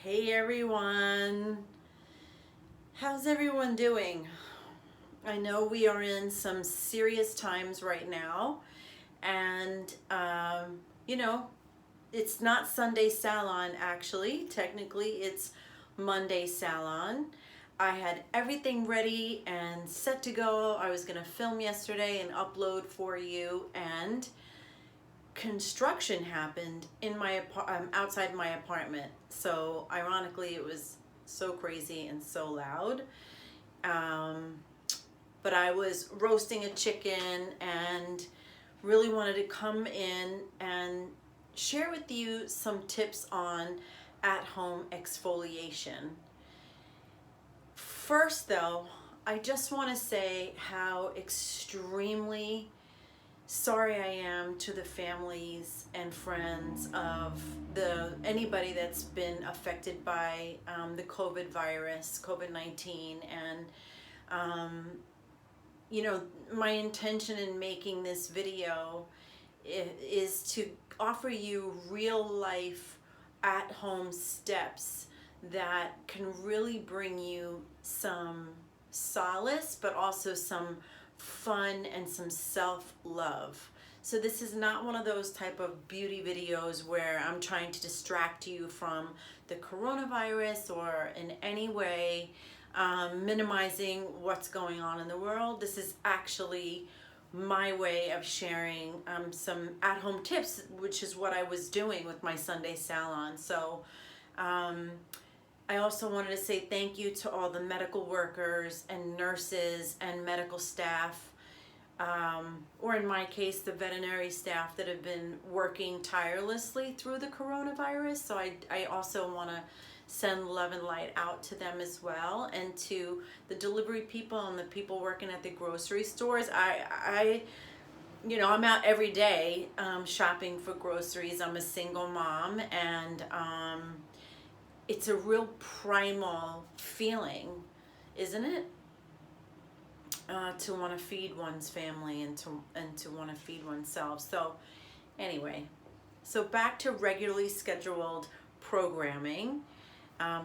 Hey everyone, how's everyone doing? I know we are in some serious times right now, and you know, it's not Sunday Salon actually. Technically, it's Monday Salon. I had everything ready and set to go. I was gonna film yesterday and upload for you, and construction happened in my outside my apartment. So ironically, it was so crazy and so loud. Um, but I was roasting a chicken and really wanted to come in and share with you some tips on at-home exfoliation. First though, I just want to say how extremely sorry I am to the families and friends of anybody that's been affected by the COVID-19, and my intention in making this video is to offer you real life at home steps that can really bring you some solace, but also some fun and some self-love. So this is not one of those type of beauty videos where I'm trying to distract you from the coronavirus or in any way minimizing what's going on in the world. This is actually my way of sharing some at-home tips, which is what I was doing with my Sunday Salon. So I also wanted to say thank you to all the medical workers and nurses and medical staff, or in my case, the veterinary staff that have been working tirelessly through the coronavirus. So I also want to send love and light out to them as well, and to the delivery people and the people working at the grocery stores. I'm out every day shopping for groceries. I'm a single mom, and it's a real primal feeling, isn't it? To want to feed one's family and to want to feed oneself. So anyway, so back to regularly scheduled programming.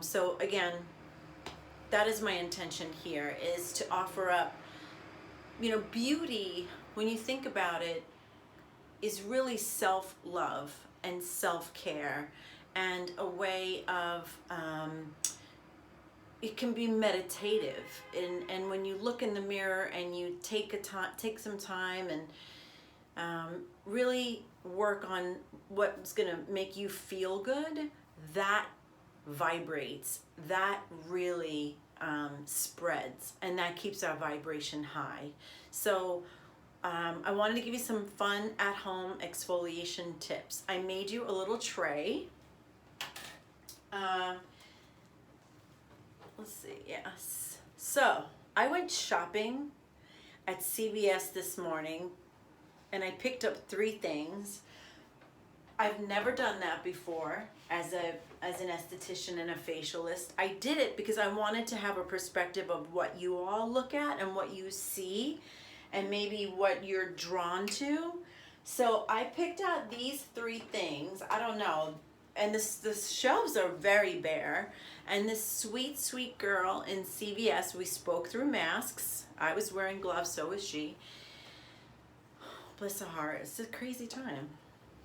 So again, that is my intention here, is to offer up, beauty, when you think about it, is really self-love and self-care, and a way of, it can be meditative. And when you look in the mirror and you take some time and really work on what's gonna make you feel good, that vibrates, that really spreads, and that keeps our vibration high. So I wanted to give you some fun at-home exfoliation tips. I made you a little tray. Let's see, yes. So I went shopping at CVS this morning, and I picked up 3 things. I've never done that before as an esthetician and a facialist. I did it because I wanted to have a perspective of what you all look at and what you see, and maybe what you're drawn to. So I picked out these 3 things. I don't know, and the shelves are very bare. And this sweet, sweet girl in CVS, we spoke through masks. I was wearing gloves, so was she. Bless her heart. It's a crazy time.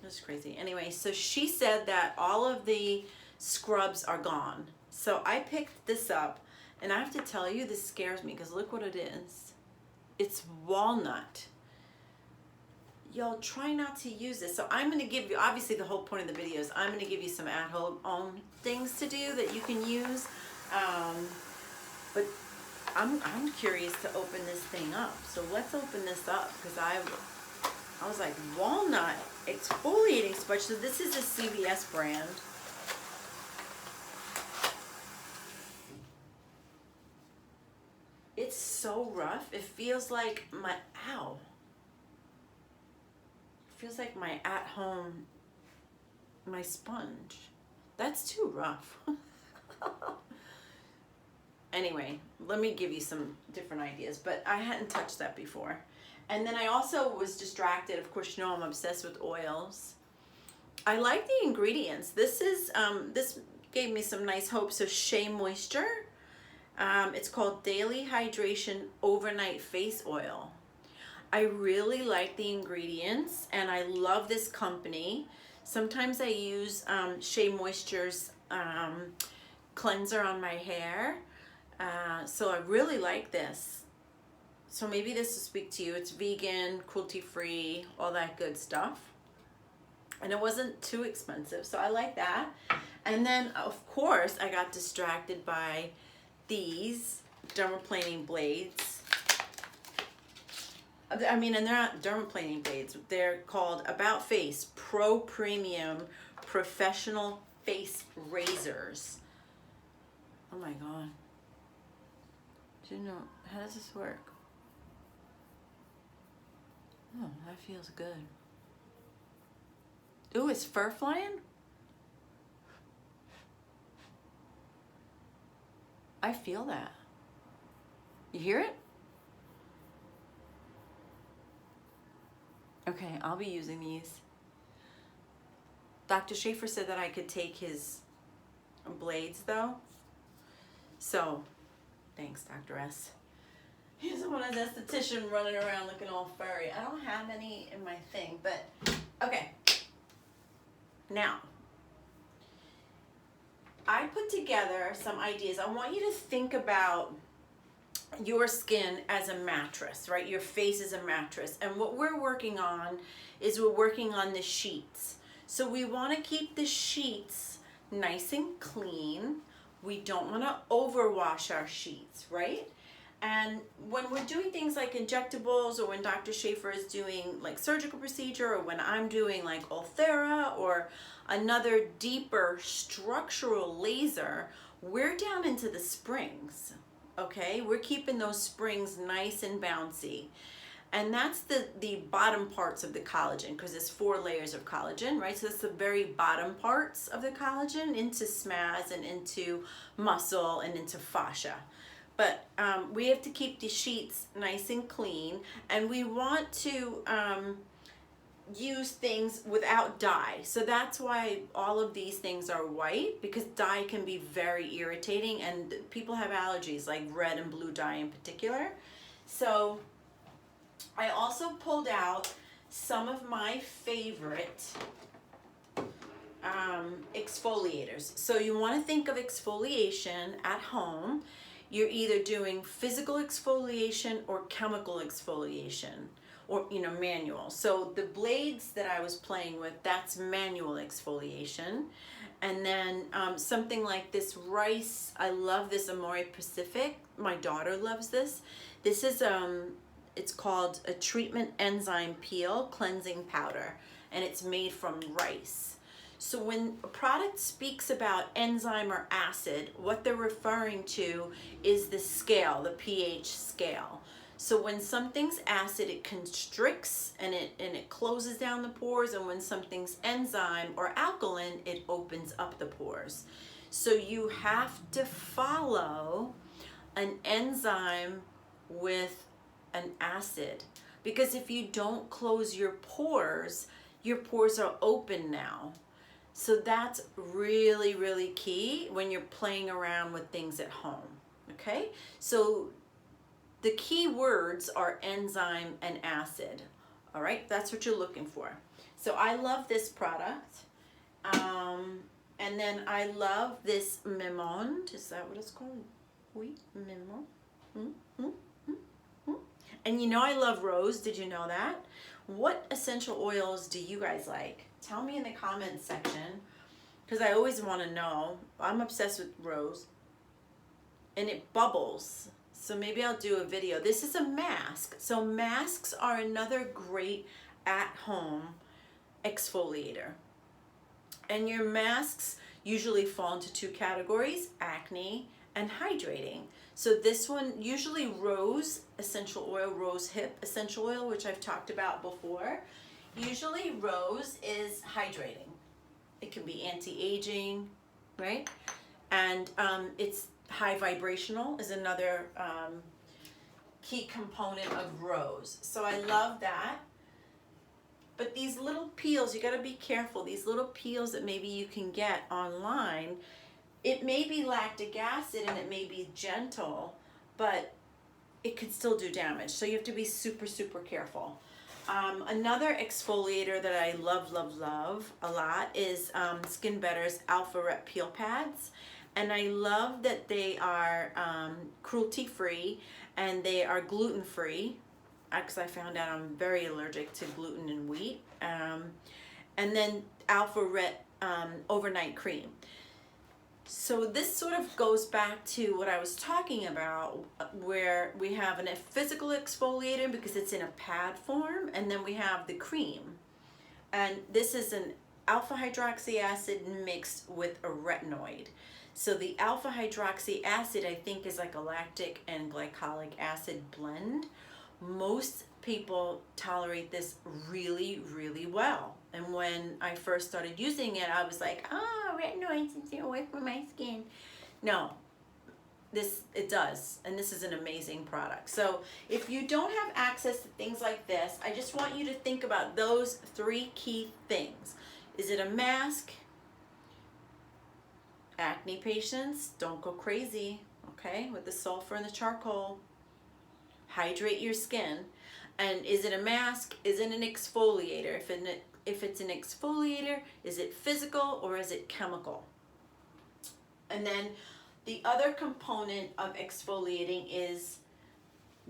It's crazy. Anyway, so she said that all of the scrubs are gone. So I picked this up, and I have to tell you, this scares me, because look what it is. It's walnut. Y'all try not to use this. So I'm going to give you, obviously the whole point of the video is I'm going to give you some at-home things to do that you can use. But I'm curious to open this thing up. So let's open this up, because I was like, walnut exfoliating sponge. So this is a CVS brand. It's so rough. It feels like my, ow. It feels like my at-home, my sponge. That's too rough. Anyway, let me give you some different ideas, but I hadn't touched that before. And then I also was distracted. Of course, I'm obsessed with oils. I like the ingredients. This is, this gave me some nice hope. So Shea Moisture. It's called Daily Hydration Overnight Face Oil. I really like the ingredients and I love this company. Sometimes I use Shea Moisture's cleanser on my hair. So I really like this. So maybe this will speak to you. It's vegan, cruelty-free, all that good stuff. And it wasn't too expensive, so I like that. And then, of course, I got distracted by these dermaplaning blades. I mean, and they're not dermaplaning blades. They're called About Face Pro Premium Professional Face Razors. Oh my God. Do you know, how does this work? Oh, that feels good. Ooh, is fur flying? I feel that. You hear it? Okay, I'll be using these. Dr. Schaefer said that I could take his blades though. So, thanks, Dr. S. He doesn't want his esthetician running around looking all furry. I don't have any in my thing, but okay. Now, I put together some ideas. I want you to think about your skin as a mattress, right? Your face is a mattress. And what we're working on is we're working on the sheets. So we want to keep the sheets nice and clean. We don't want to overwash our sheets, right? And when we're doing things like injectables, or when Dr. Schaefer is doing like surgical procedure, or when I'm doing like Ulthera or another deeper structural laser, we're down into the springs, okay? We're keeping those springs nice and bouncy. And that's the bottom parts of the collagen, because there's 4 layers of collagen, right? So that's the very bottom parts of the collagen into SMAS and into muscle and into fascia. But we have to keep the sheets nice and clean, and we want to use things without dye. So that's why all of these things are white, because dye can be very irritating, and people have allergies like red and blue dye in particular. So I also pulled out some of my favorite exfoliators. So you want to think of exfoliation at home. You're either doing physical exfoliation or chemical exfoliation, or manual. So the blades that I was playing with, that's manual exfoliation. And then something like this rice, I love this Amore Pacific. My daughter loves this. This is it's called a treatment enzyme peel cleansing powder, and it's made from rice. So when a product speaks about enzyme or acid, what they're referring to is the scale, the pH scale. So when something's acid, it constricts and it closes down the pores, and when something's enzyme or alkaline, it opens up the pores. So you have to follow an enzyme with an acid, because if you don't close your pores are open now. So that's really, really key when you're playing around with things at home, okay? So the key words are enzyme and acid, all right? That's what you're looking for. So I love this product. And then I love this Mimonde. Is that what it's called? Oui, Mimonde. And I love rose. Did you know that? What essential oils do you guys like? Tell me in the comments section, because I always want to know. I'm obsessed with rose. And it bubbles. So maybe I'll do a video. This is a mask. So masks are another great at-home exfoliator. And your masks usually fall into 2 categories, acne and hydrating. So this one, usually rose essential oil, rose hip essential oil, which I've talked about before. Usually rose is hydrating. It can be anti-aging, right? And it's high vibrational is another key component of rose. So I love that. But these little peels, you gotta be careful. These little peels that maybe you can get online, it may be lactic acid and it may be gentle, but it can still do damage. So you have to be super, super careful. Another exfoliator that I love a lot is Skin Better's Alpha Rep Peel Pads. And I love that they are cruelty-free and they are gluten-free, because I found out I'm very allergic to gluten and wheat. And then Alpha Rep Overnight Cream. So this sort of goes back to what I was talking about, where we have a physical exfoliator because it's in a pad form, and then we have the cream. And this is an alpha hydroxy acid mixed with a retinoid. So the alpha hydroxy acid, I think, is like a lactic and glycolic acid blend. Most people tolerate this really, really well. And when I first started using it, I was like, retinoids, stay away from my skin. No, it does, and this is an amazing product. So if you don't have access to things like this, I just want you to think about those 3 key things. Is it a mask? Acne patients, don't go crazy, okay, with the sulfur and the charcoal. Hydrate your skin. And is it a mask? Is it an exfoliator? If it's an exfoliator, is it physical or is it chemical? And then the other component of exfoliating is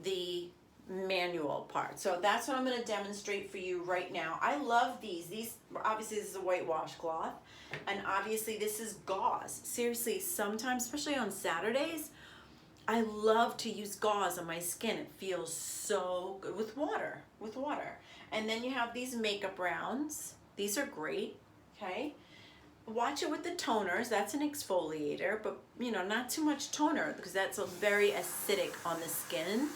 the manual part. So that's what I'm going to demonstrate for you right now. I love these. These, obviously, this is a white washcloth, and obviously this is gauze. Seriously, sometimes, especially on Saturdays, I love to use gauze on my skin. It feels so good with water, And then you have these makeup rounds. These are great, okay? Watch it with the toners. That's an exfoliator, but not too much toner, because that's very acidic on the skin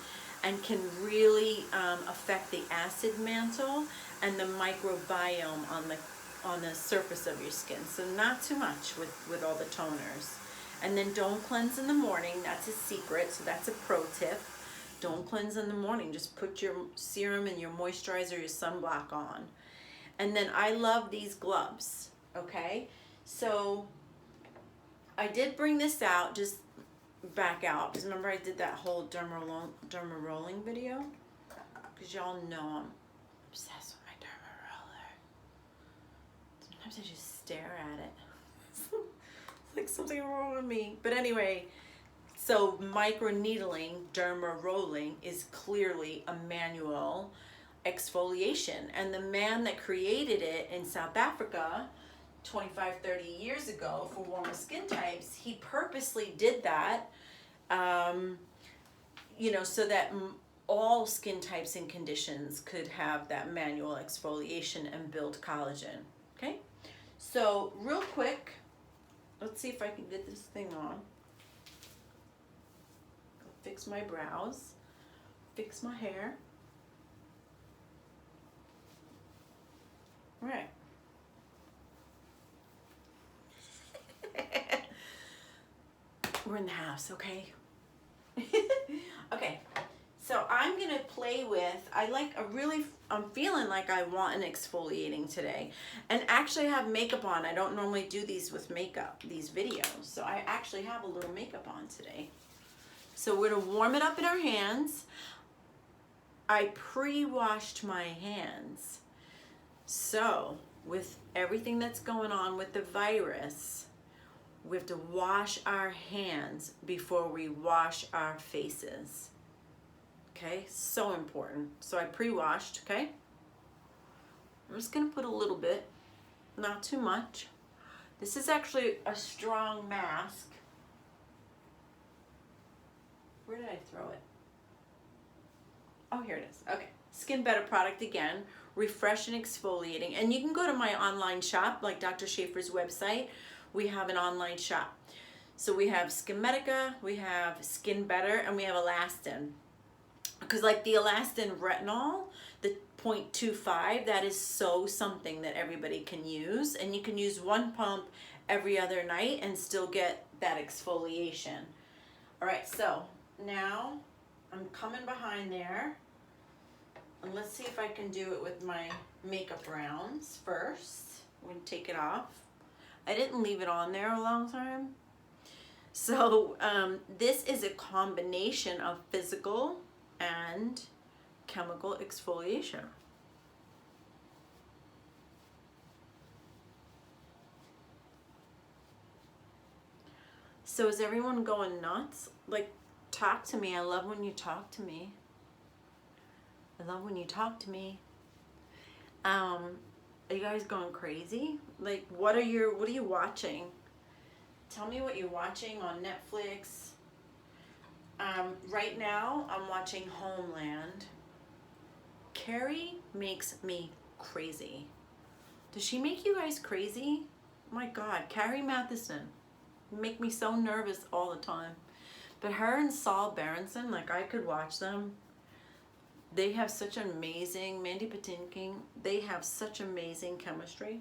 and can really affect the acid mantle and the microbiome on the surface of your skin. So not too much with all the toners. And then don't cleanse in the morning. That's a secret, so that's a pro tip. Don't cleanse in the morning. Just put your serum and your moisturizer, your sunblock on. And then I love these gloves, okay? So I did bring this out, just back out, because remember I did that whole derma rolling video? Because y'all know I'm obsessed with my derma roller. Sometimes I just stare at it. Like something wrong with me. But anyway, so microneedling, derma rolling, is clearly a manual exfoliation. And the man that created it in South Africa 25, 30 years ago for warmer skin types, he purposely did that, so that all skin types and conditions could have that manual exfoliation and build collagen, okay? So real quick, let's see if I can get this thing on. Fix my brows, fix my hair. All right. We're in the house, okay? Okay, so I'm gonna play with, I'm feeling like I want an exfoliating today. And actually I have makeup on. I don't normally do these with makeup, these videos. So I actually have a little makeup on today. So we're gonna warm it up in our hands. I pre-washed my hands. So with everything that's going on with the virus, we have to wash our hands before we wash our faces. Okay, so important. So I pre-washed, okay? I'm just gonna put a little bit, not too much. This is actually a strong mask. Where did I throw it? Oh, here it is. Okay, Skin Better product again, refresh and exfoliating. And you can go to my online shop, like Dr. Schaefer's website. We have an online shop. So we have Skin Medica, we have Skin Better, and we have Alastin. Because like the Alastin retinol, the 0.25, that is so something that everybody can use. And you can use one pump every other night and still get that exfoliation. All right, so now I'm coming behind there. And let's see if I can do it with my makeup rounds first. I'm gonna take it off. I didn't leave it on there a long time. So this is a combination of physical and chemical exfoliation. So is everyone going nuts? Like, talk to me. I love when you talk to me. I love when you talk to me. Are you guys going crazy? Like, what are you watching? Tell me what you're watching on Netflix. Right now, I'm watching Homeland. Carrie makes me crazy. Does she make you guys crazy? Oh my God, Carrie Matheson. Make me so nervous all the time. But her and Saul Berenson, like, I could watch them. They have such amazing, Mandy Patinkin, they have such amazing chemistry.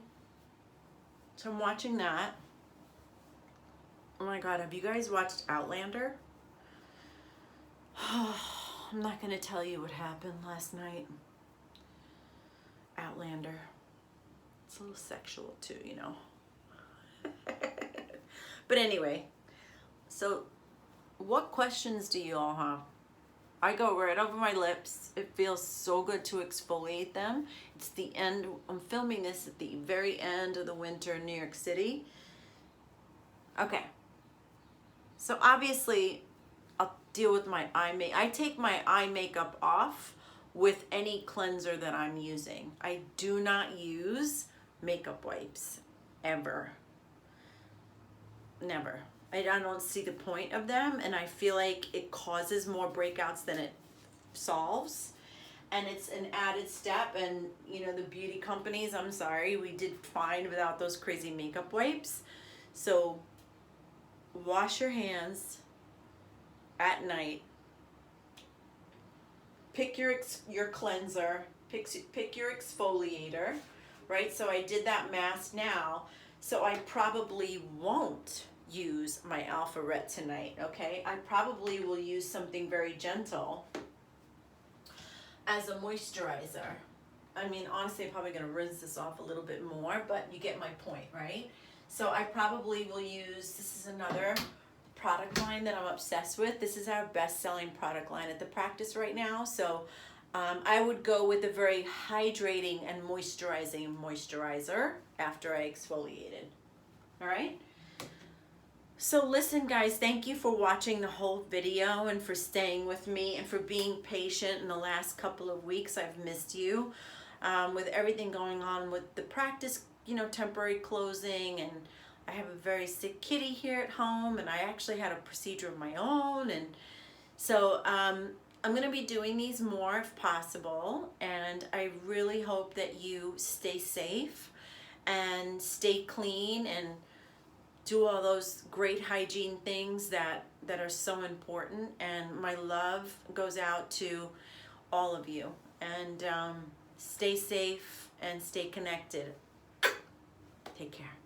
So I'm watching that. Oh my God, have you guys watched Outlander? I'm not going to tell you what happened last night. Outlander. It's a little sexual too, you know. But anyway, so what questions do you all have? I go right over my lips. It feels so good to exfoliate them. It's the end. I'm filming this at the very end of the winter in New York City. Okay. So obviously, I'll deal with my eye makeup. I take my eye makeup off with any cleanser that I'm using. I do not use makeup wipes, ever. Never. I don't see the point of them, and I feel like it causes more breakouts than it solves. And it's an added step, and you know, the beauty companies, I'm sorry, we did fine without those crazy makeup wipes. So wash your hands at night. Pick your cleanser, pick your exfoliator, right? So I did that mask now, so I probably won't use my Alpha Ret tonight, okay? I probably will use something very gentle as a moisturizer. I mean, honestly, I'm probably gonna rinse this off a little bit more, but you get my point, right? So I probably will use, this is another product line that I'm obsessed with. This is our best-selling product line at the practice right now. So I would go with a very hydrating and moisturizing moisturizer after I exfoliated, all right? So listen, guys, thank you for watching the whole video and for staying with me and for being patient in the last couple of weeks. I've missed you with everything going on with the practice, you know, temporary closing, and I have a very sick kitty here at home, and I actually had a procedure of my own, and so I'm going to be doing these more if possible, and I really hope that you stay safe and stay clean and do all those great hygiene things that are so important. And my love goes out to all of you, and stay safe and stay connected. Take care.